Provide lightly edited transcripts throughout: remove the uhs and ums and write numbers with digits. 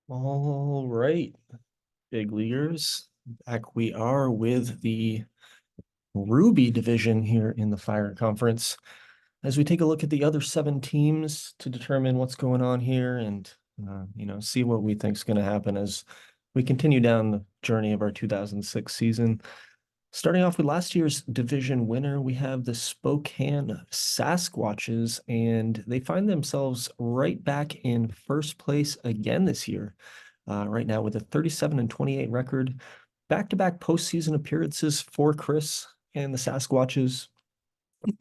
All right, big leaguers. Back we are with the Ruby division here in the Fire Conference. As we take a look at the other seven teams to determine what's going on here and see what we think is going to happen as we continue down the journey of our 2006 season. Starting off with last year's division winner, we have the Spokane Sasquatches, and they find themselves right back in first place again this year. Right now with a 37-28 record, back-to-back postseason appearances for Chris and the Sasquatches,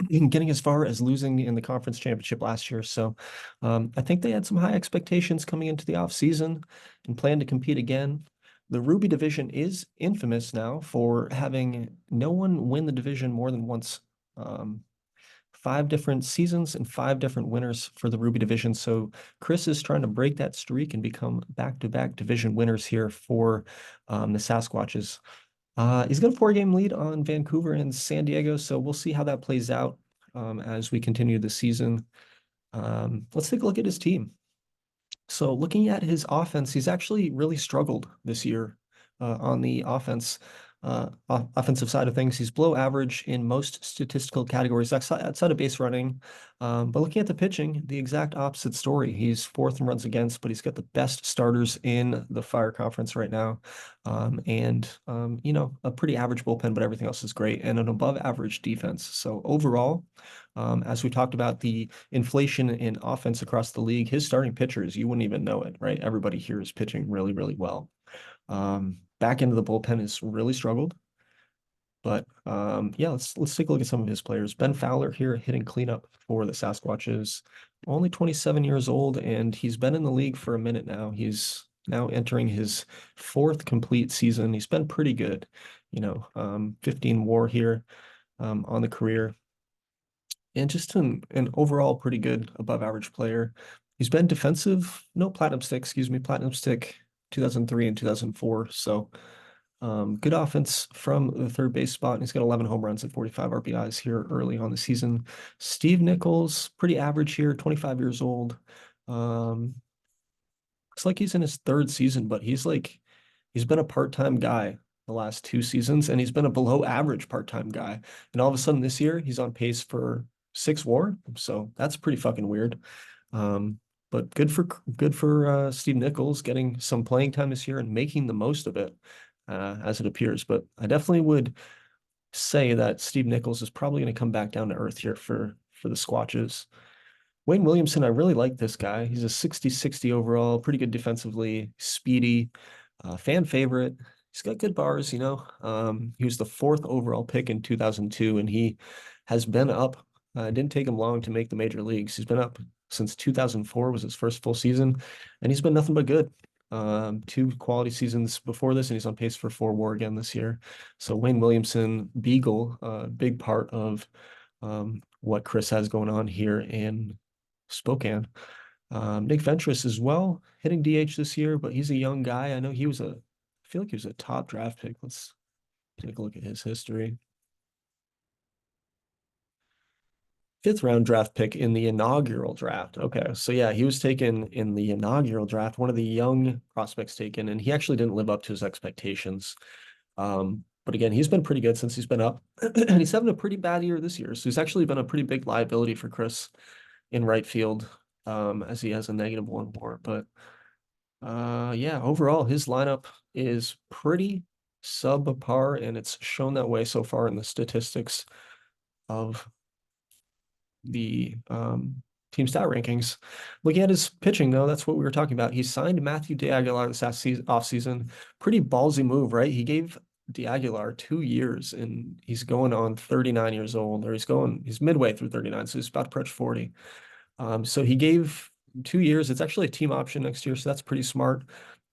getting as far as losing in the conference championship last year. So I think they had some high expectations coming into the offseason and plan to compete again. The Ruby division is infamous now for having no one win the division more than once. Um, 5 different seasons and 5 different winners for the Ruby division. So Chris is trying to break that streak and become back-to-back division winners here for the Sasquatches. He's got a 4 game lead on Vancouver and San Diego, so we'll see how that plays out as we continue the season. Let's take a look at his team. So looking at his offense, he's actually really struggled this year on the offensive side of things. He's below average in most statistical categories outside of base running. But looking at the pitching, the exact opposite story. He's fourth in runs against, but he's got the best starters in the Fire Conference right now. A pretty average bullpen, but everything else is great, and an above average defense. So overall, as we talked about the inflation in offense across the league, his starting pitchers, you wouldn't even know it, right? Everybody here is pitching really, really well. Back into the bullpen has really struggled. But yeah, let's take a look at some of his players. Ben Fowler here hitting cleanup for the Sasquatches, only 27 years old, and he's been in the league for a minute now. He's now entering his fourth complete season. He's been pretty good, 15 WAR here on the career, and just an overall pretty good above average player. He's been defensive, no platinum stick, excuse me, platinum stick 2003 and 2004. So good offense from the third base spot. And he's got 11 home runs and 45 RBIs here early on the season. Steve Nichols, pretty average here, 25 years old. Looks like he's in his third season, but he's been a part-time guy the last 2 seasons, and he's been a below average part-time guy. And all of a sudden this year, he's on pace for 6 WAR. So that's pretty fucking weird. But good for Steve Nichols getting some playing time this year and making the most of it, as it appears. But I definitely would say that Steve Nichols is probably going to come back down to earth here for the Squatches. Wayne Williamson, I really like this guy. He's a 60-60 overall, pretty good defensively, speedy, fan favorite. He's got good bars, you know. He was the fourth overall pick in 2002, and he has been up. It didn't take him long to make the major leagues. He's been up since 2004 was his first full season, and he's been nothing but good. 2 quality seasons before this, and he's on pace for 4 WAR again this year. So Wayne Williamson, Beagle, big part of what Chris has going on here in Spokane. Nick Ventris as well, hitting DH this year, but he's a young guy. I feel like he was a top draft pick. Let's take a look at his history. Fifth round draft pick in the inaugural draft. Okay. So yeah, he was taken in the inaugural draft, one of the young prospects taken, and he actually didn't live up to his expectations. But again, he's been pretty good since he's been up, and he's having a pretty bad year this year. So he's actually been a pretty big liability for Chris in right field, as he has a -1 WAR. But yeah, overall, his lineup is pretty subpar, and it's shown that way so far in the statistics of the team stat rankings. Looking at his pitching, though, that's what we were talking about. He signed Matthew DeAguilar this offseason. Pretty ballsy move, right? He gave DeAguilar 2 years, and he's going on 39 years old, or he's midway through 39, so he's about to approach 40. So he gave 2 years. It's actually a team option next year, so that's pretty smart.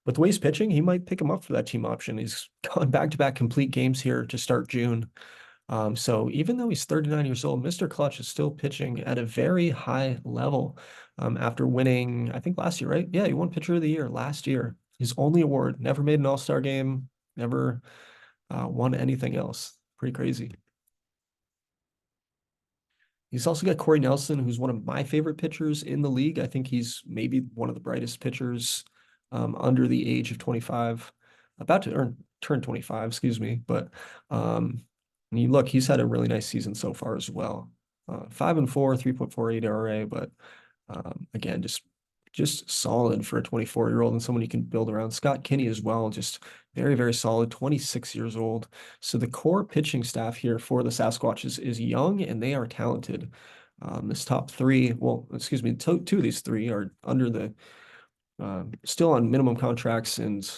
But the way he's pitching, he might pick him up for that team option. He's gone back-to-back complete games here to start June. So even though he's 39 years old, Mr. Clutch is still pitching at a very high level after winning, I think last year, right? Yeah, he won Pitcher of the Year last year. His only award, never made an All-Star game, never won anything else. Pretty crazy. He's also got Corey Nelson, who's one of my favorite pitchers in the league. I think he's maybe one of the brightest pitchers under the age of 25, about to turn 25, excuse me. But you look, he's had a really nice season so far as well. 5-4, 3.48 ERA, but again, just solid for a 24-year-old and someone you can build around. Scott Kinney as well, just very, very solid, 26 years old. So the core pitching staff here for the Sasquatches is young and they are talented. This top three, well, excuse me, two of these three are under the still on minimum contracts and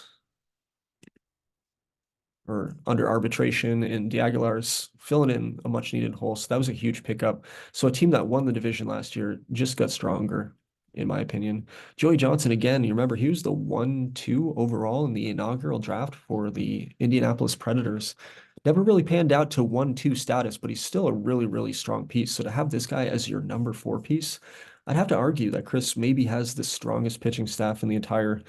or under arbitration, and DeAguilar's filling in a much needed hole. So that was a huge pickup. So a team that won the division last year just got stronger, in my opinion. Joey Johnson, again, you remember he was the 1-2 overall in the inaugural draft for the Indianapolis Predators. Never really panned out to 1-2 status, but he's still a really, really strong piece. So to have this guy as your number 4 piece, I'd have to argue that Chris maybe has the strongest pitching staff in the entire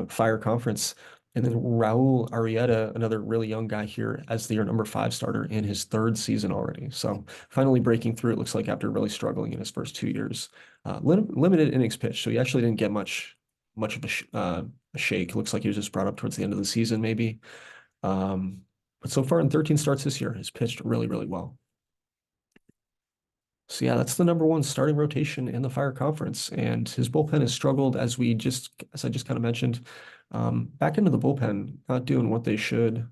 Fire Conference. And then Raul Arrieta, another really young guy here as their number 5 starter in his 3rd season already. So finally breaking through, it looks like, after really struggling in his first 2 years. Limited innings pitch, so he actually didn't get much of a shake. Looks like he was just brought up towards the end of the season, maybe. But so far in 13 starts this year, has pitched really, really well. So yeah, that's the number 1 starting rotation in the Fire Conference, and his bullpen has struggled as I just kind of mentioned. Back into the bullpen, not doing what they should.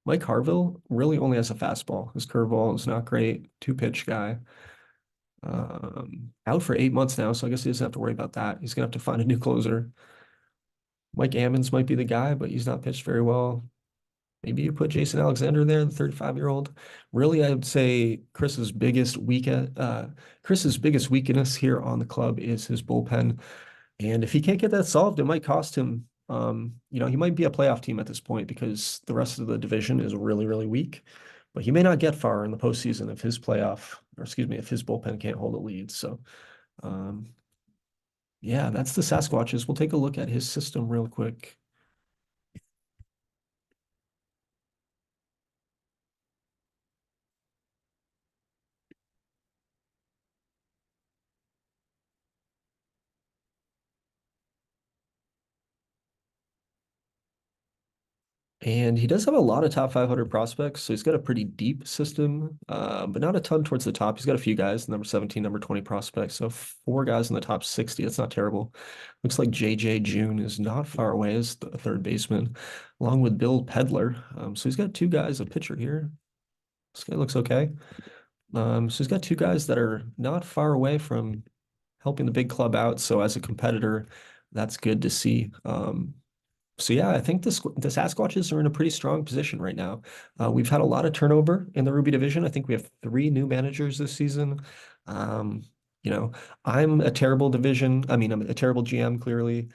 Mike Harville really only has a fastball. His curveball is not great. 2-pitch guy. Out for 8 months now, so I guess he doesn't have to worry about that. He's gonna have to find a new closer. Mike Ammons might be the guy, but he's not pitched very well. Maybe you put Jason Alexander there, the 35-year-old. Really, I would say Chris's biggest weakness here on the club is his bullpen. And if he can't get that solved, it might cost him. He might be a playoff team at this point because the rest of the division is really, really weak. But he may not get far in the postseason if his bullpen can't hold a lead. So, yeah, that's the Sasquatches. We'll take a look at his system real quick. And he does have a lot of top 500 prospects, so he's got a pretty deep system, but not a ton towards the top. He's got a few guys, number 17, number 20 prospects, so 4 guys in the top 60. That's not terrible. Looks like JJ June is not far away as the 3rd baseman, along with Bill Pedler. So he's got 2 guys, a pitcher here. This guy looks okay. So he's got 2 guys that are not far away from helping the big club out. So as a competitor, that's good to see. So yeah, I think the Sasquatches are in a pretty strong position right now. We've had a lot of turnover in the Ruby division. I think we have 3 new managers this season. Um, I'm a terrible I'm a terrible GM, clearly.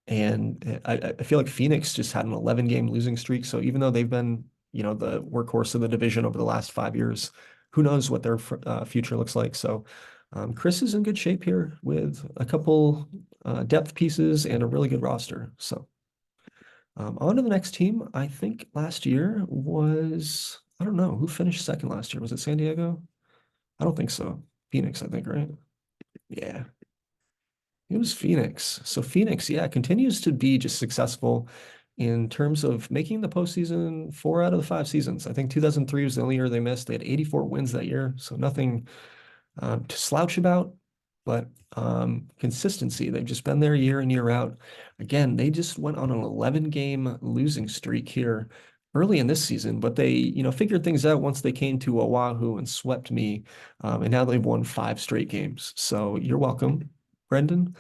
And I feel like Phoenix just had an 11-game losing streak. So even though they've been, the workhorse of the division over the last 5 years, who knows what their future looks like. So Chris is in good shape here with a couple depth pieces and a really good roster. So on to the next team. I think last year was, I don't know, who finished second last year? Was it San Diego? I don't think so. Phoenix, I think, right? Yeah. It was Phoenix. So Phoenix, yeah, continues to be just successful in terms of making the postseason 4 out of the 5 seasons. I think 2003 was the only year they missed. They had 84 wins that year, so nothing to slouch about, but consistency. They've just been there year in, year out. Again, they just went on an 11-game losing streak here early in this season, but they, figured things out once they came to Oahu and swept me, and now they've won 5 straight games. So you're welcome, Brendan.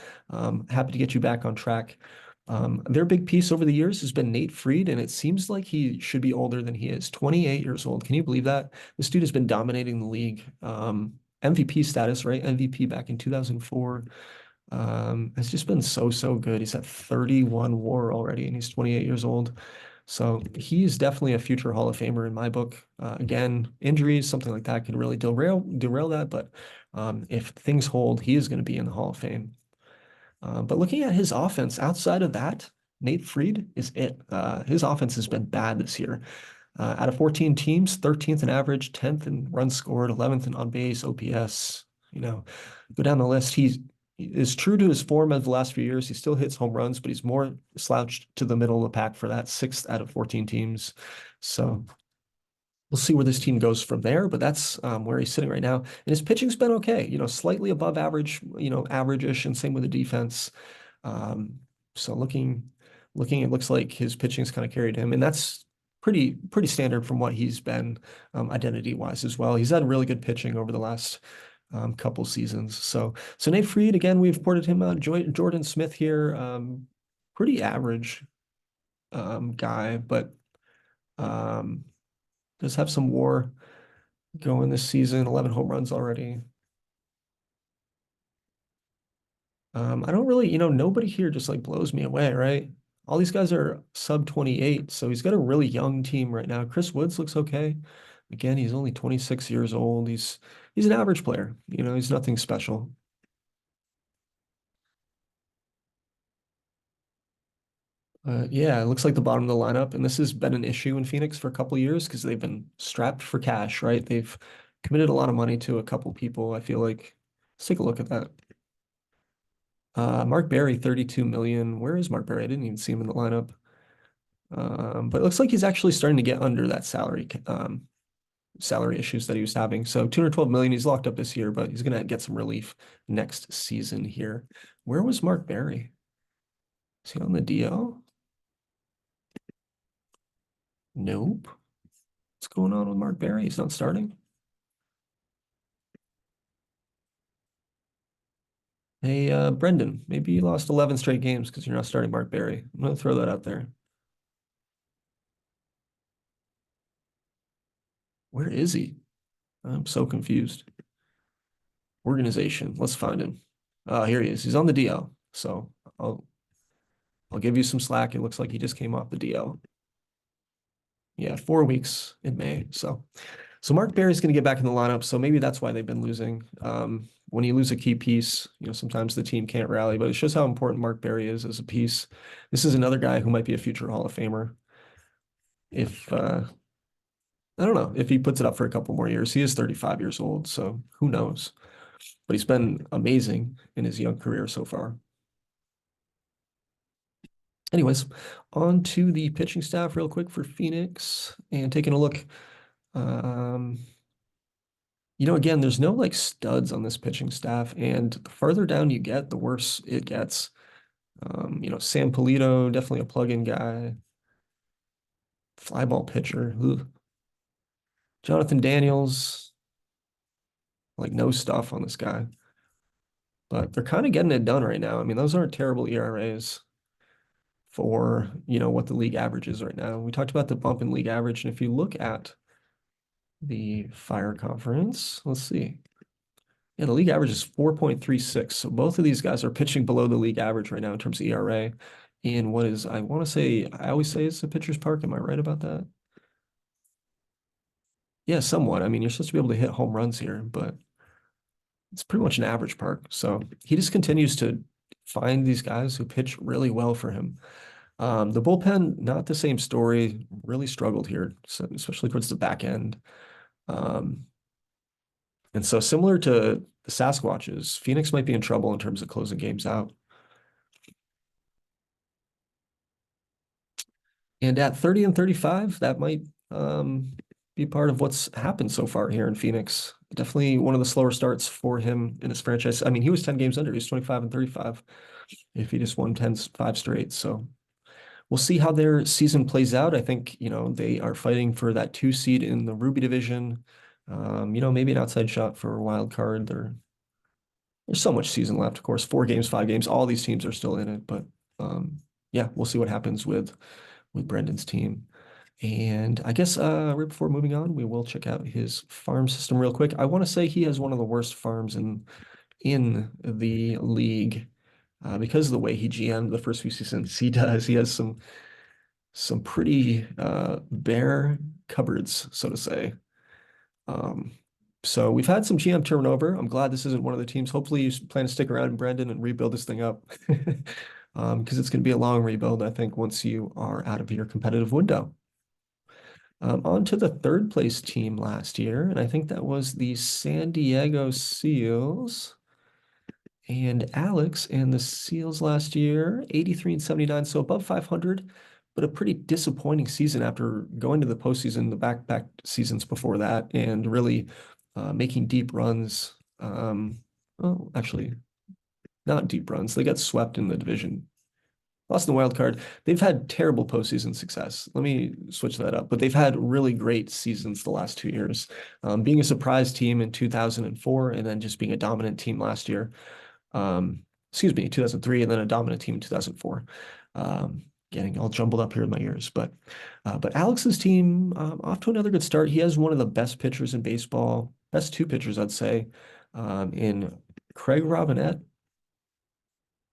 Happy to get you back on track. Their big piece over the years has been Nate Fried, and it seems like he should be older than he is. 28 years old. Can you believe that? This dude has been dominating the league. MVP status, right? MVP back in 2004. Has just been so good. He's at 31 WAR already, and he's 28 years old. So he's definitely a future Hall of Famer in my book. Again, injuries, something like that could really derail that, but if things hold, he is going to be in the Hall of Fame. But looking at his offense, outside of that, Nate Fried is it. His offense has been bad this year. Out of 14 teams, 13th in average, 10th in runs scored, 11th in on base, OPS. Go down the list. is true to his form of the last few years. He still hits home runs, but he's more slouched to the middle of the pack for that, 6th out of 14 teams. So we'll see where this team goes from there, but that's where he's sitting right now. And his pitching's been okay, slightly above average, average-ish, and same with the defense. Um, so looking, it looks like his pitching's kind of carried him, and that's pretty standard from what he's been identity-wise as well. He's had really good pitching over the last couple seasons. So Nate Fried, again, we've ported him out. Jordan Smith here, pretty average guy, but does have some WAR going this season, 11 home runs already. I don't really, nobody here just like blows me away, right? All these guys are sub 28, so he's got a really young team right now. Chris Woods looks okay. Again, he's only 26 years old. He's an average player, he's nothing special. Yeah, it looks like the bottom of the lineup, and this has been an issue in Phoenix for a couple of years because they've been strapped for cash, right? They've committed a lot of money to a couple people, I feel like. Let's take a look at that. Mark Berry, 32 million. Where is Mark Berry? I didn't even see him in the lineup. But it looks like he's actually starting to get under that salary issues that he was having. So 212 million, he's locked up this year, but he's gonna get some relief next season here. Where was Mark Berry? Is he on the DL? Nope. What's going on with Mark Berry? He's not starting. Hey, Brendan, maybe you lost 11 straight games because you're not starting Mark Berry. I'm gonna throw that out there. Where is he? I'm so confused. Organization. Let's find him. Here he is. He's on the DL. So I'll give you some slack. It looks like he just came off the DL. Yeah, 4 weeks in May. So Mark Berry's going to get back in the lineup. So maybe that's why they've been losing. When you lose a key piece, sometimes the team can't rally, but it shows how important Mark Berry is as a piece. This is another guy who might be a future Hall of Famer. If I don't know if he puts it up for a couple more years. He is 35 years old, so who knows? But he's been amazing in his young career so far. Anyways, on to the pitching staff real quick for Phoenix and taking a look. Again, there's no like studs on this pitching staff, and the farther down you get, the worse it gets. Sam Polito, definitely a plug-in guy. Fly ball pitcher. Ugh. Jonathan Daniels, like no stuff on this guy. But they're kind of getting it done right now. I mean, those aren't terrible ERAs for, what the league average is right now. We talked about the bump in league average, and if you look at the Fire Conference, let's see. Yeah, the league average is 4.36. So both of these guys are pitching below the league average right now in terms of ERA. In what is, I want to say, I always say it's a pitcher's park. Am I right about that? Yeah, somewhat. I mean, you're supposed to be able to hit home runs here, but it's pretty much an average park. So he just continues to find these guys who pitch really well for him. The bullpen, not the same story, really struggled here, so especially towards the back end. And so similar to the Sasquatches, Phoenix might be in trouble in terms of closing games out. And at 30 and 35, that might be part of what's happened so far here in Phoenix. Definitely one of the slower starts for him in his franchise. I mean, he was 10 games under. He was 25 and 35 if he just won 5 straight. So we'll see how their season plays out. I think, they are fighting for that 2 seed in the Ruby division. Maybe an outside shot for a wild card. There's so much season left, of course, 4 games, 5 games. All these teams are still in it, but yeah, we'll see what happens with Brendan's team. And I guess right before moving on, we will check out his farm system real quick. I want to say he has one of the worst farms in the league because of the way he GM'd the first few seasons. He does. He has some pretty bare cupboards, so to say. So we've had some GM turnover. I'm glad this isn't one of the teams. Hopefully you plan to stick around, Brendan, and rebuild this thing up because it's going to be a long rebuild, I think, once you are out of your competitive window. On to the 3rd place team last year, and I think that was the San Diego Seals. And Alex and the Seals last year, 83 and 79, so above 500, but a pretty disappointing season after going to the postseason, the back seasons before that, and really making deep runs. Well, actually, not deep runs. They got swept in the division. Lost in the wild card. They've had terrible postseason success. Let me switch that up. But they've had really great seasons the last 2 years. Being a surprise team in 2004 and then just being a dominant team last year. Excuse me, 2003 and then a dominant team in 2004. Getting all jumbled up here in my ears. But Alex's team off to another good start. He has one of the best pitchers in baseball, best two pitchers, I'd say, in Craig Robinette,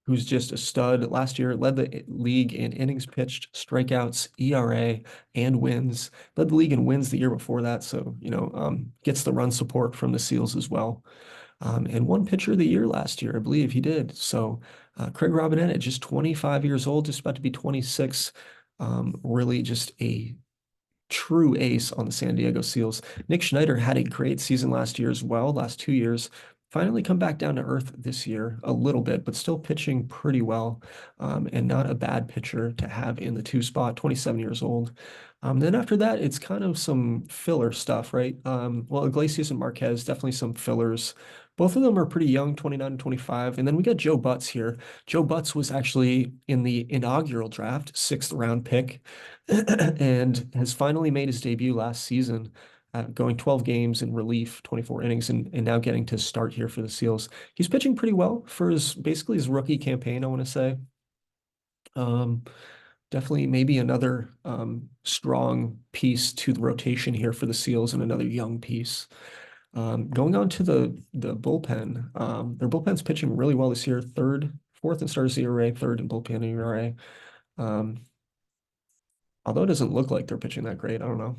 who's just a stud. Last year, led the league in innings pitched, strikeouts, ERA, and wins. Led the league in wins the year before that, so gets the run support from the Seals as well. And won pitcher of the year last year, I believe he did. So Craig Robinette at just 25 years old, just about to be 26, really just a true ace on the San Diego Seals. Nick Schneider had a great season last year as well, last 2 years. Finally come back down to earth this year a little bit, but still pitching pretty well, and not a bad pitcher to have in the two spot, 27 years old. Then after that, it's kind of some filler stuff, right? Well, Iglesias and Marquez, definitely some fillers. Both of them are pretty young, 29 and 25. And then we got Joe Butts here. Joe Butts was actually in the inaugural draft, sixth round pick, and has finally made his debut last season, going 12 games in relief, 24 innings, and now getting to start here for the Seals. He's pitching pretty well for his basically his rookie campaign, I want to say. Um, Definitely maybe another strong piece to the rotation here for the Seals and another young piece. Going on to the bullpen, their bullpen's pitching really well this year. Fourth in starters ERA, third in bullpen ERA. Although it doesn't look like they're pitching that great, I don't know.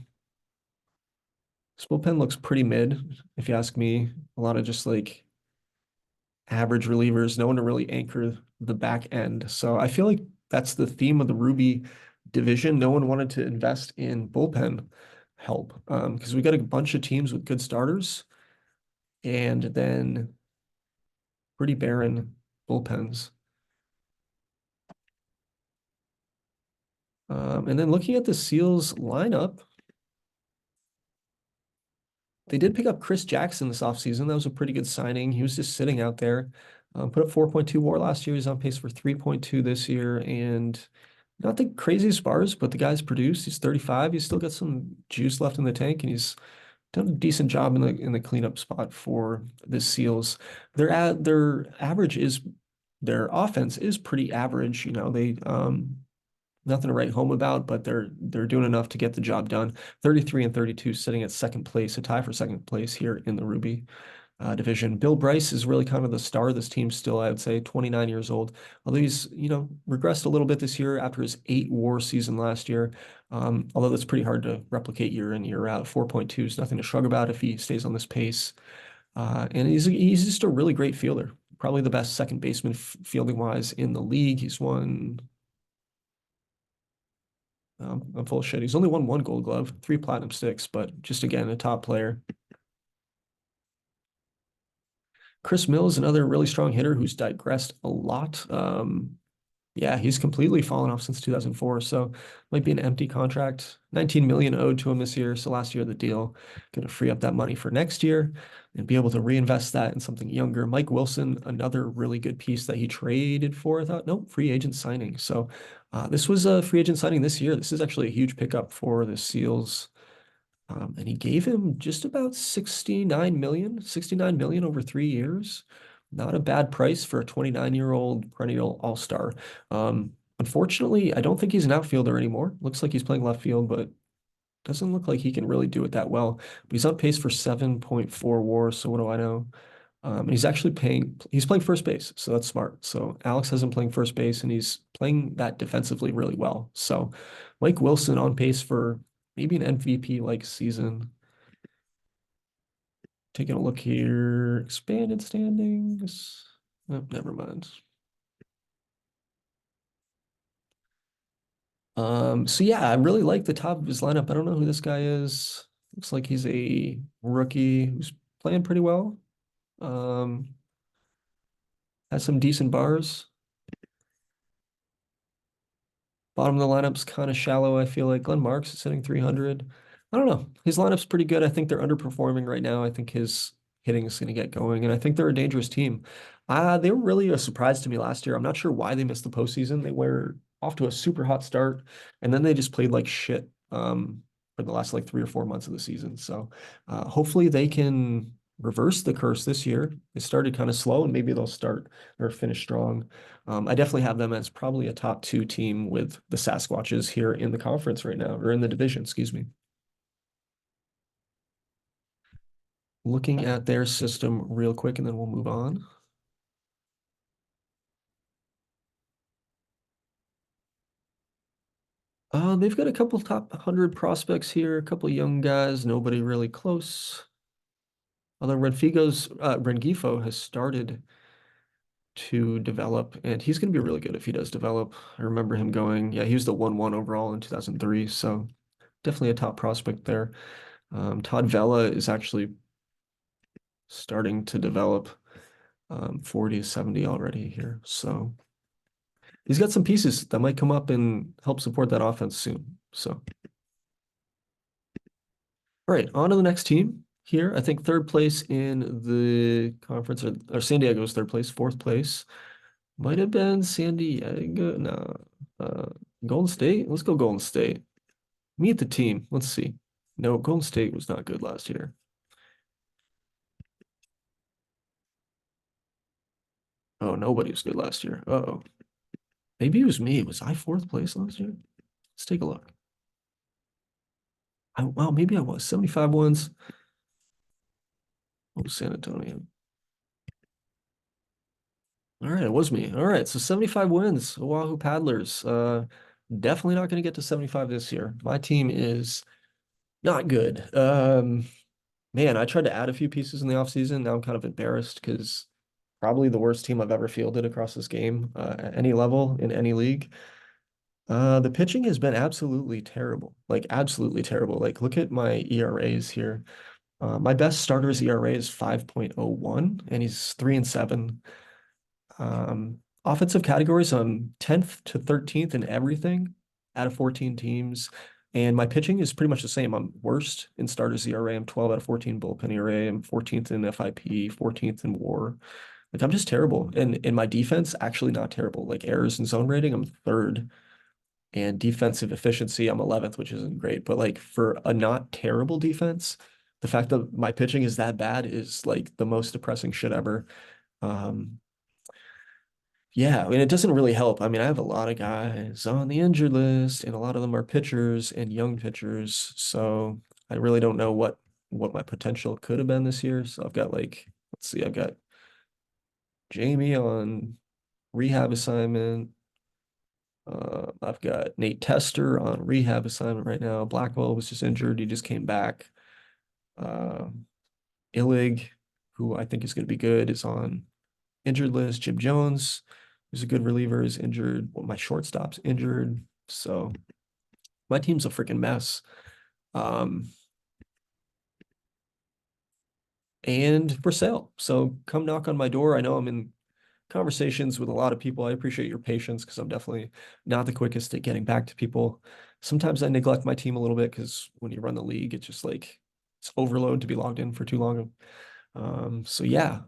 This bullpen looks pretty mid, if you ask me. A lot of just like average relievers, no one to really anchor the back end. So I feel like that's the theme of the Ruby division. No one wanted to invest in bullpen help, because we got a bunch of teams with good starters and then pretty barren bullpens. And then looking at the Seals lineup, they did pick up Chris Jackson this offseason. That was a pretty good signing. He was just sitting out there. Put up 4.2 WAR last year. He's on pace for 3.2 this year, and not the craziest bars, but the guy's produced. He's 35. He's still got some juice left in the tank, and he's done a decent job in the cleanup spot for the Seals. Their average is their offense is pretty average. They nothing to write home about, but they're doing enough to get the job done. 33 and 32, sitting at second place, a tie for second place here in the Ruby division. Bill Bryce is really kind of the star of this team still, I would say, 29 years old. Although he's, regressed a little bit this year after his 8 WAR season last year. Although that's pretty hard to replicate year in, year out. 4.2 is nothing to shrug about if he stays on this pace. And he's just a really great fielder. Probably the best second baseman fielding wise in the league. He's won I'm full of shit. He's only won one Gold Glove, 3 Platinum Sticks, but just again, a top player. Chris Mills, another really strong hitter who's digressed a lot. Yeah, he's completely fallen off since 2004, so might be an empty contract. 19 million owed to him this year, so last year of the deal. Going to free up that money for next year and be able to reinvest that in something younger. Mike Wilson, another really good piece that he traded for. I thought, nope, free agent signing. So this was a free agent signing this year. This is actually a huge pickup for the Seals. And he gave him just about 69 million over 3 years. Not a bad price for a 29-year-old perennial all-star. Unfortunately, I don't think he's an outfielder anymore. Looks like he's playing left field, but doesn't look like he can really do it that well. But he's on pace for 7.4 WAR, so what do I know? And he's playing first base, so that's smart. So Alex has him playing first base, and he's playing that defensively really well. So Mike Wilson on pace for maybe an MVP-like season. Taking a look here, expanded standings. Oh, never mind. So yeah, I really like the top of his lineup. I don't know who this guy is. Looks like he's a rookie who's playing pretty well. Um, Has some decent bars. Bottom of the lineup's kind of shallow, I feel like. Glenn Marks is hitting 300. I don't know. His lineup's pretty good. I think they're underperforming right now. I think his hitting is going to get going, and I think they're a dangerous team. They were really a surprise to me last year. I'm not sure why they missed the postseason. They were off to a super hot start, and then they just played like shit for the last like 3 or 4 months of the season. So hopefully they can reverse the curse this year. They started kind of slow, and maybe they'll start or finish strong. I definitely have them as probably a top two team with the Sasquatches here in the conference right now, or in the division, excuse me. Looking at their system real quick, and then we'll move on. They've got a couple top 100 prospects here, a couple young guys, nobody really close. Although Rengifo has started to develop, and he's going to be really good if he does develop. I remember him going, yeah, he was the 1-1 overall in 2003, so definitely a top prospect there. Todd Vela is actually starting to develop 40 70 already here. So he's got some pieces that might come up and help support that offense soon. So, all right, on to the next team here. I think third place in the conference, or San Diego's third place, fourth place. Might have been San Diego. No, Golden State. Let's go Golden State. Meet the team. Let's see. No, Golden State was not good last year. Oh, nobody was good last year. Uh-oh. Maybe it was me. Was I fourth place last year? Let's take a look. Well, maybe I was. 75 wins. Oh, San Antonio. All right, it was me. All right, so 75 wins. Oahu Paddlers. Definitely not going to get to 75 this year. My team is not good. Man, I tried to add a few pieces in the offseason. Now I'm kind of embarrassed because probably the worst team I've ever fielded across this game at any level in any league. The pitching has been absolutely terrible, like absolutely terrible. Like look at my ERAs here. My best starter's ERA is 5.01, and he's 3-7. Offensive categories, I'm 10th to 13th in everything out of 14 teams. And my pitching is pretty much the same. I'm worst in starters ERA. I'm 12 out of 14 bullpen ERA. I'm 14th in FIP, 14th in WAR. Like I'm just terrible. And in my defense, actually not terrible. Like errors and zone rating, I'm third. And defensive efficiency, I'm 11th, which isn't great. But like for a not terrible defense, the fact that my pitching is that bad is like the most depressing shit ever. Um, yeah, I mean, it doesn't really help. I mean, I have a lot of guys on the injured list, and a lot of them are pitchers and young pitchers. So I really don't know what my potential could have been this year. So I've got like, let's see, I've got Jamie on rehab assignment. I've got Nate Tester on rehab assignment right now. Blackwell was just injured. He just came back. Uh, Illig, who I think is going to be good, is on injured list. Jim Jones, who's a good reliever, is injured. Well, my shortstop's injured. So my team's a freaking mess. Um, and for sale. So come knock on my door. I know I'm in conversations with a lot of people. I appreciate your patience because I'm definitely not the quickest at getting back to people. Sometimes I neglect my team a little bit because when you run the league, it's just like it's overload to be logged in for too long. So yeah,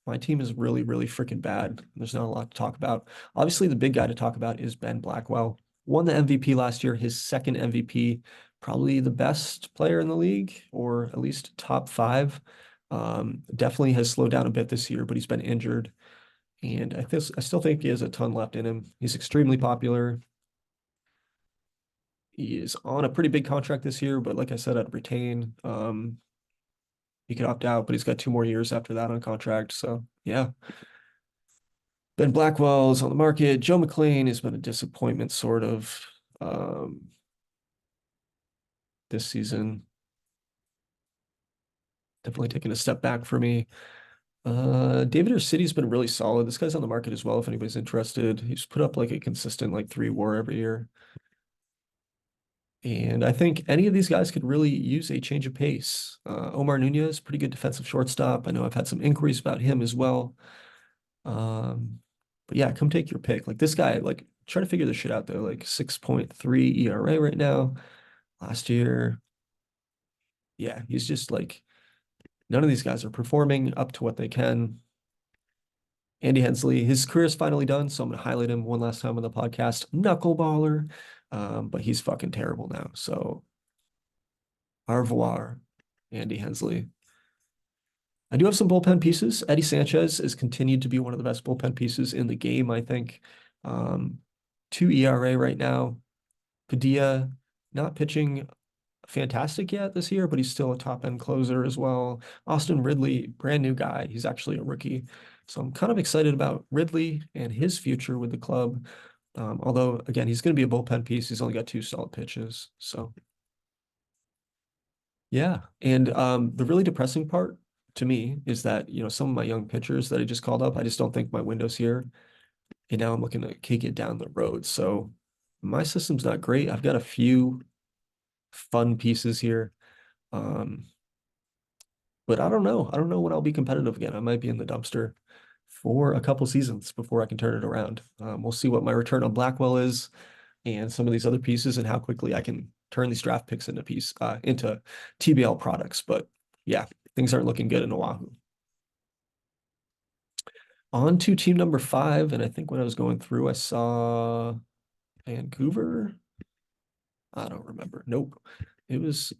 my team is really, really freaking bad. There's not a lot to talk about. Obviously, the big guy to talk about is Ben Blackwell. Won the MVP last year, his second MVP, probably the best player in the league, or at least top five. Definitely has slowed down a bit this year, but he's been injured. And I still think he has a ton left in him. He's extremely popular. He is on a pretty big contract this year, but like I said, I'd retain. He could opt out, but he's got 2 more years after that on contract. So yeah. Ben Blackwell is on the market. Joe McLean has been a disappointment, sort of, this season. Definitely taking a step back for me. David Ursidy's been really solid. This guy's on the market as well if anybody's interested. He's put up like a consistent like 3 WAR every year. And I think any of these guys could really use a change of pace. Omar Nunez, pretty good defensive shortstop. I know I've had some inquiries about him as well. But yeah, come take your pick. Like this guy, like try to figure this shit out though. Like 6.3 ERA right now. Last year, yeah, he's just like none of these guys are performing up to what they can. Andy Hensley, his career is finally done, so I'm gonna highlight him one last time on the podcast. Knuckleballer, but he's fucking terrible now. So au revoir, Andy Hensley. I do have some bullpen pieces. Eddie Sanchez has continued to be one of the best bullpen pieces in the game, I think. 2 ERA right now. Padilla not pitching fantastic yet this year, but he's still a top end closer as well. Austin Ridley, brand new guy. He's actually a rookie. So I'm kind of excited about Ridley and his future with the club. Although, again, he's going to be a bullpen piece. He's only got 2 solid pitches. So, yeah. And the really depressing part to me is that, some of my young pitchers that I just called up, I just don't think my window's here. And now I'm looking to kick it down the road. So my system's not great. I've got a few fun pieces here. But I don't know. I don't know when I'll be competitive again. I might be in the dumpster for a couple seasons before I can turn it around. We'll see what my return on Blackwell is and some of these other pieces and how quickly I can turn these draft picks into TBL products. But yeah, things aren't looking good in Oahu. On to team number 5, and I think when I was going through, I saw Vancouver. I don't remember. Nope. It was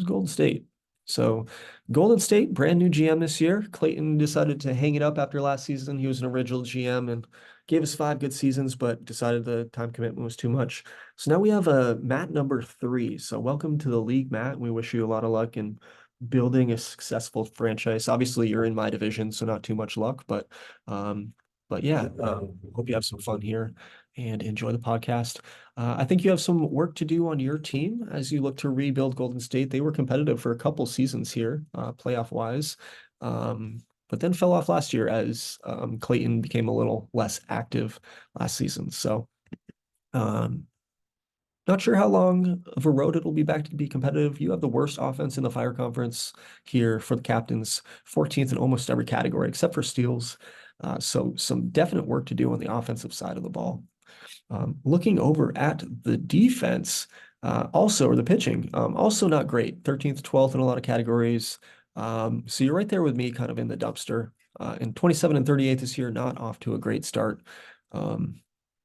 Golden State. So Golden State, brand new GM this year. Clayton decided to hang it up after last season. He was an original GM and gave us 5 good seasons, but decided the time commitment was too much. So now we have a Matt number 3. So welcome to the league, Matt. We wish you a lot of luck in building a successful franchise. Obviously, you're in my division, so not too much luck, but yeah, hope you have some fun here and enjoy the podcast. I think you have some work to do on your team as you look to rebuild Golden State. They were competitive for a couple seasons here, playoff wise, but then fell off last year as Clayton became a little less active last season. So, not sure how long of a road it'll be back to be competitive. You have the worst offense in the Fire Conference here for the captains, 14th in almost every category except for steals. So some definite work to do on the offensive side of the ball. Looking over at the defense, or the pitching, also not great. 13th, 12th in a lot of categories. So you're right there with me, kind of in the dumpster. In 27 and 38 this year, not off to a great start.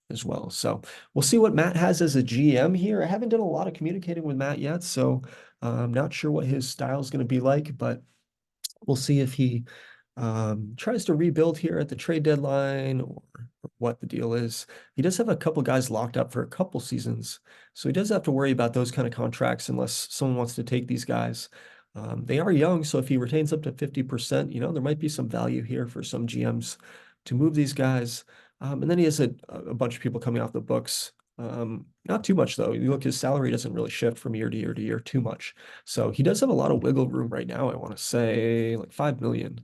As well. So we'll see what Matt has as a GM here. I haven't done a lot of communicating with Matt yet, so I'm not sure what his style is going to be like, but we'll see if he tries to rebuild here at the trade deadline or what the deal is. He does have a couple guys locked up for a couple seasons, so he does have to worry about those kind of contracts unless someone wants to take these guys. They are young, so if he retains up to 50%, there might be some value here for some GMs to move these guys. And then he has a bunch of people coming off the books. Not too much though. You look, his salary doesn't really shift from year to year to year too much. So he does have a lot of wiggle room right now. I want to say like 5 million.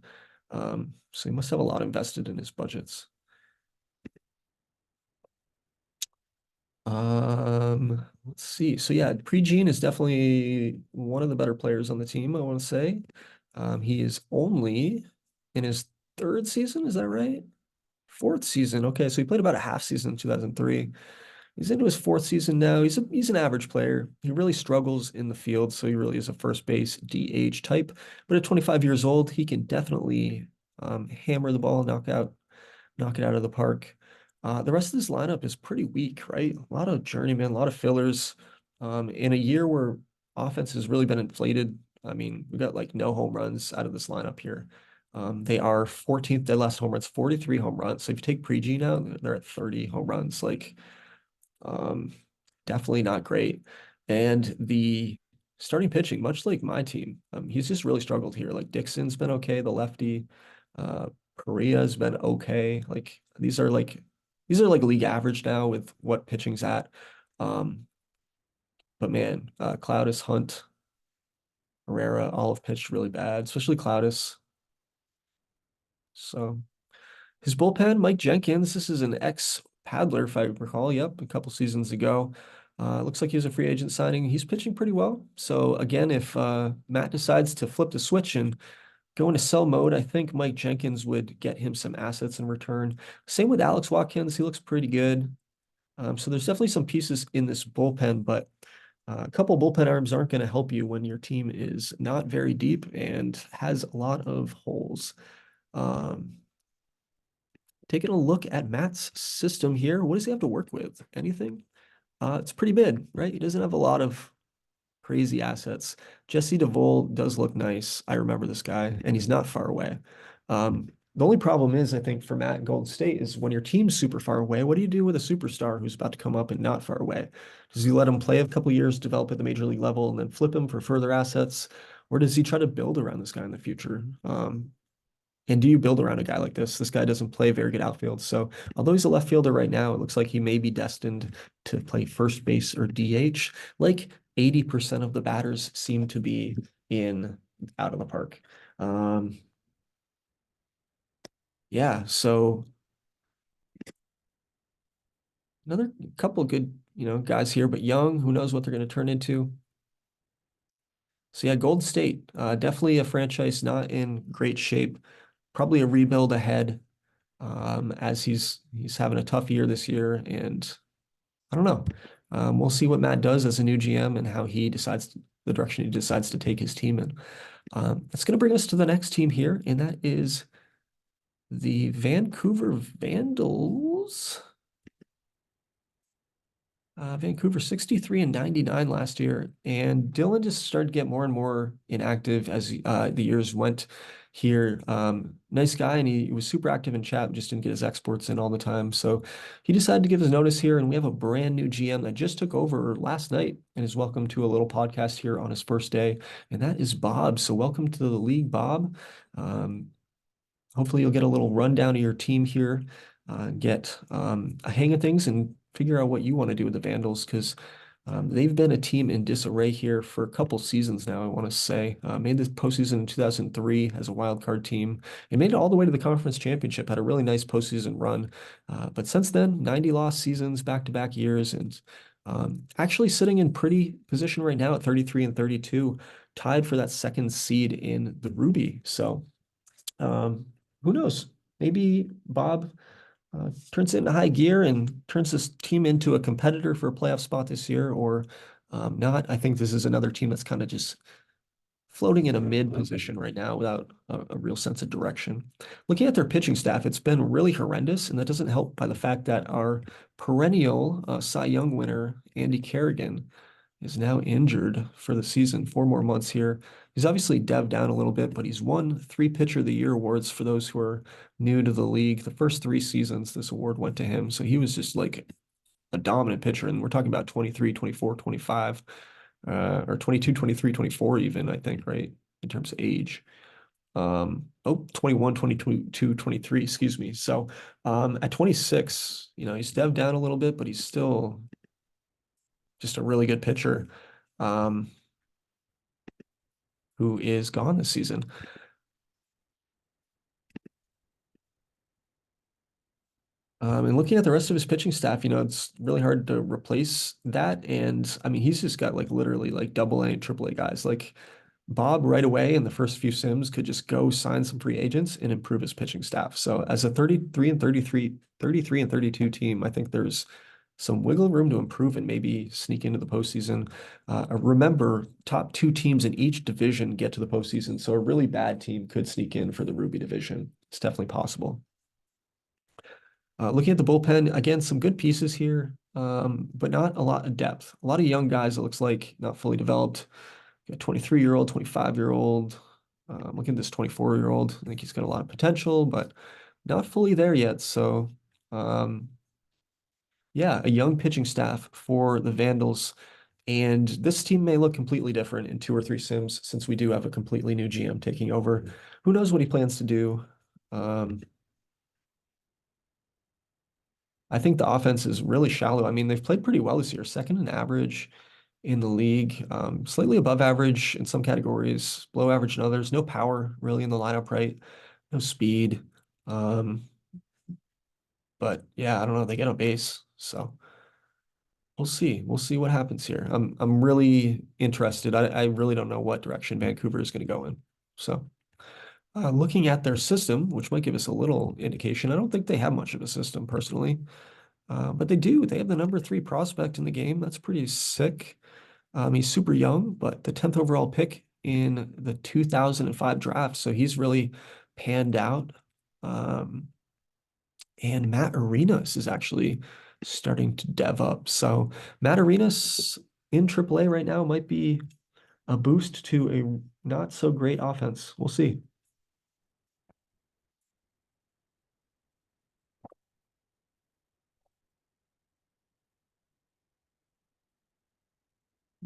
So he must have a lot invested in his budgets. Let's see. So yeah, Prejean is definitely one of the better players on the team, I want to say. He is only in his 3rd season, is that right? 4th season. Okay, so he played about a half season in 2003. He's into his 4th season now. He's an average player. He really struggles in the field, so he really is a first base DH type. But at 25 years old, he can definitely hammer the ball, knock it out of the park. The rest of this lineup is pretty weak, right? A lot of journeymen, a lot of fillers. In a year where offense has really been inflated, I mean, we got like no home runs out of this lineup here. They are 14th dead last home runs, 43 home runs. So if you take Prejean out, they're at 30 home runs. Like, definitely not great. And the starting pitching, much like my team, he's just really struggled here. Like Dixon's been okay, the lefty. Korea's been okay. Like these are like league average now with what pitching's at. But man, Cloudis, Hunt, Herrera, all have pitched really bad, especially Cloudis. So his bullpen, Mike Jenkins, this is an ex-Paddler, if I recall. Yep, a couple seasons ago. Looks like he was a free agent signing. He's pitching pretty well. So again, if Matt decides to flip the switch and Going to sell mode, I think Mike Jenkins would get him some assets in return. Same with Alex Watkins. He looks pretty good. So there's definitely some pieces in this bullpen, but a couple bullpen arms aren't going to help you when your team is not very deep and has a lot of holes. Um, Taking a look at Matt's system here, what does he have to work with? Anything? It's pretty mid, right? He doesn't have a lot of crazy assets. Jesse DeVol does look nice. I remember this guy, and he's not far away. The only problem is, I think, for Matt in Golden State is when your team's super far away, what do you do with a superstar who's about to come up and not far away? Does he let him play a couple years, develop at the major league level, and then flip him for further assets? Or does he try to build around this guy in the future? And do you build around a guy like this? This guy doesn't play very good outfield. So although he's a left fielder right now, it looks like he may be destined to play first base or DH. Like 80% of the batters seem to be in out of the park. Yeah, so another couple good, guys here, but young, who knows what they're going to turn into. So yeah, Golden State, definitely a franchise not in great shape. Probably a rebuild ahead, as he's having a tough year this year, and I don't know. We'll see what Matt does as a new GM and how he decides the direction he decides to take his team in. That's going to bring us to the next team here, and that is the Vancouver Vandals. Vancouver 63 and 99 last year, and Dylan just started to get more and more inactive as the years went here. Nice guy, and he was super active in chat, just didn't get his exports in all the time. So he decided to give his notice here, and we have a brand new GM that just took over last night and is welcome to a little podcast here on his first day, and that is Bob. So welcome to the league, Bob. Hopefully you'll get a little rundown of your team here, get a hang of things and figure out what you want to do with the Vandals, because they've been a team in disarray here for a couple seasons now, I want to say. Made the postseason in 2003 as a wild card team and made it all the way to the conference championship, had a really nice postseason run. But since then, 90 lost seasons, back-to-back years, and actually sitting in pretty position right now at 33 and 32, tied for that second seed in the Ruby. So who knows? Maybe Bob turns it into high gear and turns this team into a competitor for a playoff spot this year, or not. I think this is another team that's kind of just floating in a mid position right now without a real sense of direction. Looking at their pitching staff, it's been really horrendous, and that doesn't help by the fact that our perennial Cy Young winner, Andy Kerrigan, is now injured for the season, 4 more months here. He's obviously devved down a little bit, but he's won 3 Pitcher of the Year awards for those who are new to the league. The first 3 seasons, this award went to him. So he was just like a dominant pitcher. And we're talking about 23, 24, 25, or 22, 23, 24 even, I think, right? In terms of age. 21, 22, 23, excuse me. So at 26, he's devved down a little bit, but he's still just a really good pitcher. Who is gone this season. And looking at the rest of his pitching staff, it's really hard to replace that. And I mean, he's just got like literally like double A and triple A guys. Like Bob right away in the first few sims could just go sign some free agents and improve his pitching staff. So as a 33 and 32 team, I think there's some wiggle room to improve and maybe sneak into the postseason. Remember, top 2 teams in each division get to the postseason, so a really bad team could sneak in for the Ruby division. It's definitely possible. Looking at the bullpen, again, some good pieces here, but not a lot of depth. A lot of young guys, it looks like, not fully developed. Got 23-year-old, 25-year-old. Looking at this 24-year-old. I think he's got a lot of potential, but not fully there yet. So, yeah, a young pitching staff for the Vandals. And this team may look completely different in 2 or 3 sims since we do have a completely new GM taking over. Who knows what he plans to do? I think the offense is really shallow. I mean, they've played pretty well this year, second in average in the league, slightly above average in some categories, below average in others. No power really in the lineup, right? No speed. But yeah, I don't know. They get on base, so we'll see. We'll see what happens here. I'm really interested. I really don't know what direction Vancouver is going to go in. So Looking at their system, which might give us a little indication, I don't think they have much of a system personally, but they do. They have the number 3 prospect in the game. That's pretty sick. He's super young, but the 10th overall pick in the 2005 draft, so he's really panned out. Um, and Matt Arenas is actually starting to dev up. So Matt Arenas in AAA right now might be a boost to a not so great offense. We'll see.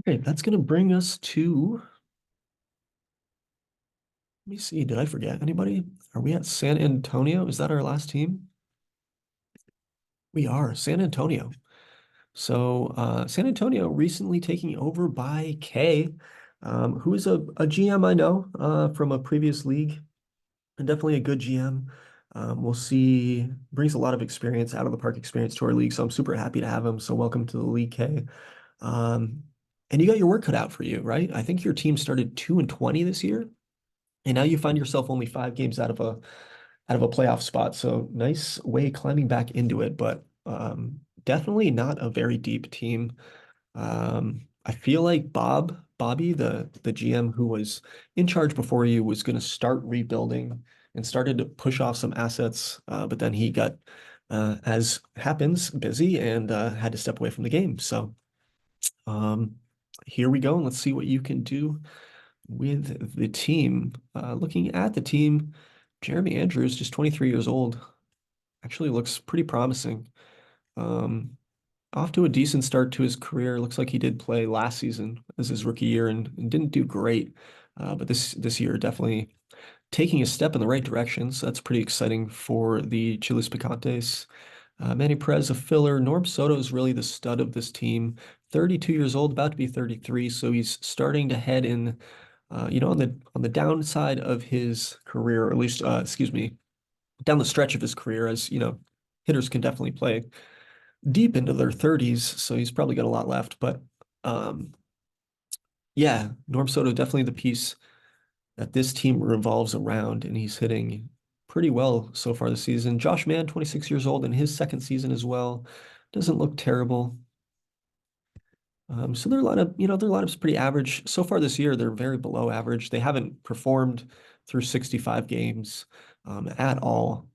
Okay, that's going to bring us to, let me see, did I forget anybody? Are we at San Antonio? Is that our last team? We are, San Antonio. So San Antonio recently taking over by Kay, who is a GM I know from a previous league, and definitely a good GM. We'll see, brings a lot of experience, out of the park experience to our league. So I'm super happy to have him. So welcome to the league, Kay. Um, and you got your work cut out for you, right? I think your team started 2-20 this year, and now you find yourself only 5 games out of a playoff spot. So nice way climbing back into it, but definitely not a very deep team. I feel like Bobby, the GM who was in charge before you, was going to start rebuilding and started to push off some assets, but then he got, as happens, busy and had to step away from the game. So um, here we go, and let's see what you can do with the team. Looking at the team, Jeremy Andrews, just 23 years old, actually looks pretty promising. Um, Off to a decent start to his career. Looks like he did play last season as his rookie year and didn't do great. But this year definitely taking a step in the right direction. So that's pretty exciting for the Chiles Picantes. Manny Perez, a filler. Norm Soto is really the stud of this team. 32 years old, about to be 33. So he's starting to head in, on the downside of his career, or at least, excuse me, down the stretch of his career, as hitters can definitely play deep into their 30s, so he's probably got a lot left. But um, yeah, Norm Soto definitely the piece that this team revolves around, and he's hitting pretty well so far this season. Josh Mann, 26 years old in his second season as well, doesn't look terrible. So their lineup, their lineup's pretty average. So far this year, they're very below average. They haven't performed through 65 games at all.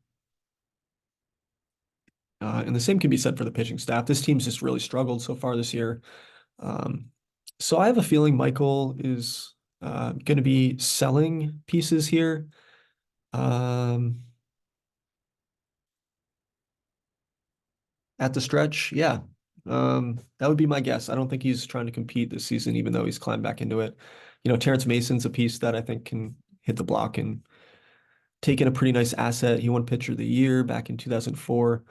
And the same can be said for the pitching staff. This team's just really struggled so far this year. Um, so I have a feeling Michael is going to be selling pieces here. Um, at the stretch, yeah. That would be my guess. I don't think he's trying to compete this season, even though he's climbed back into it. Terrence Mason's a piece that I think can hit the block and take in a pretty nice asset. He won Pitcher of the Year back in 2004.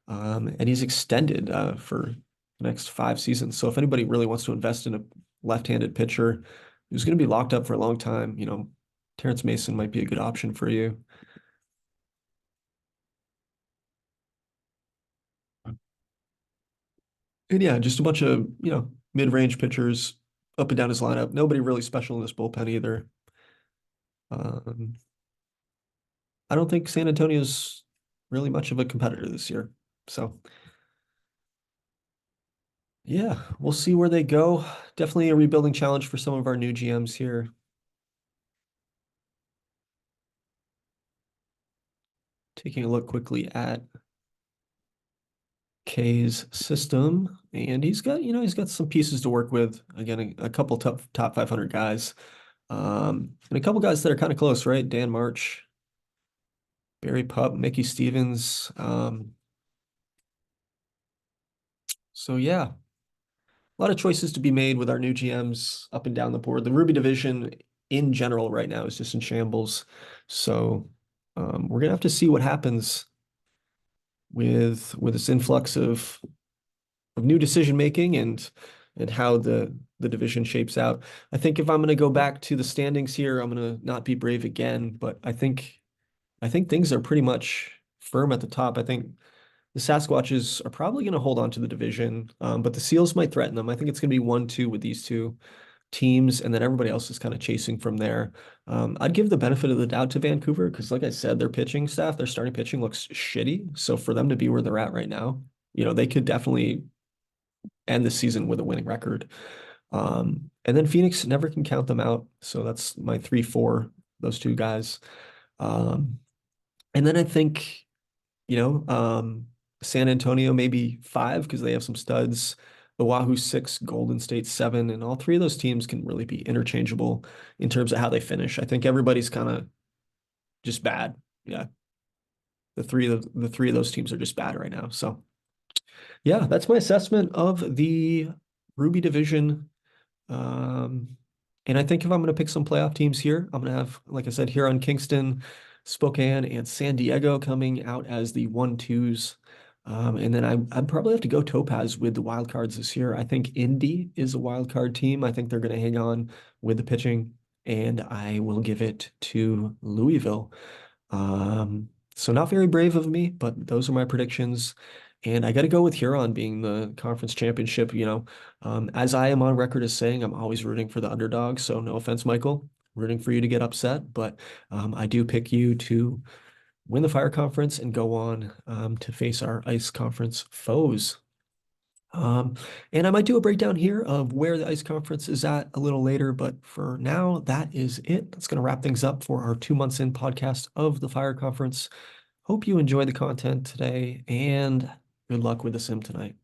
And he's extended for the next 5 seasons. So if anybody really wants to invest in a left-handed pitcher who's going to be locked up for a long time, Terrence Mason might be a good option for you. And yeah, just a bunch of, mid-range pitchers up and down his lineup. Nobody really special in this bullpen either. Um, I don't think San Antonio's really much of a competitor this year. So yeah, we'll see where they go. Definitely a rebuilding challenge for some of our new GMs here. Taking a look quickly at K's system, and he's got some pieces to work with. Again, a couple top 500 guys, and a couple guys that are kind of close, right? Dan March, Barry Pup, Mickey Stevens. So yeah, a lot of choices to be made with our new GMs up and down the board. The Ruby division in general right now is just in shambles. So we're gonna have to see what happens with this influx of new decision making and how the division shapes out. I think if I'm going to go back to the standings here, I'm going to not be brave again, but I think things are pretty much firm at the top. I think the Sasquatches are probably going to hold on to the division, but the Seals might threaten them. I think it's going to be 1-2 with these two. teams, and then everybody else is kind of chasing from there. I'd give the benefit of the doubt to Vancouver because, like I said, their pitching staff, their starting pitching looks shitty. So for them to be where they're at right now, they could definitely end the season with a winning record. And then Phoenix never can count them out. So that's my 3-4, those two guys. Um, and then I think, San Antonio maybe 5 because they have some studs. The Wahoo 6, Golden State 7, and all three of those teams can really be interchangeable in terms of how they finish. I think everybody's kind of just bad. Yeah. The three of those teams are just bad right now. So yeah, that's my assessment of the Ruby division. Um, and I think if I'm going to pick some playoff teams here, I'm going to have, like I said, here on Kingston, Spokane, and San Diego coming out as the 1-2s. And then I'd probably have to go Topaz with the wild cards this year. I think Indy is a wild card team. I think they're going to hang on with the pitching, and I will give it to Louisville. So not very brave of me, but those are my predictions. And I got to go with Huron being the conference championship. As I am on record as saying, I'm always rooting for the underdog. So no offense, Michael, rooting for you to get upset, but I do pick you to win the Fire Conference and go on to face our Ice Conference foes. And I might do a breakdown here of where the Ice Conference is at a little later, but for now, that is it. That's going to wrap things up for our 2 months in podcast of the Fire Conference. Hope you enjoyed the content today, and good luck with the sim tonight.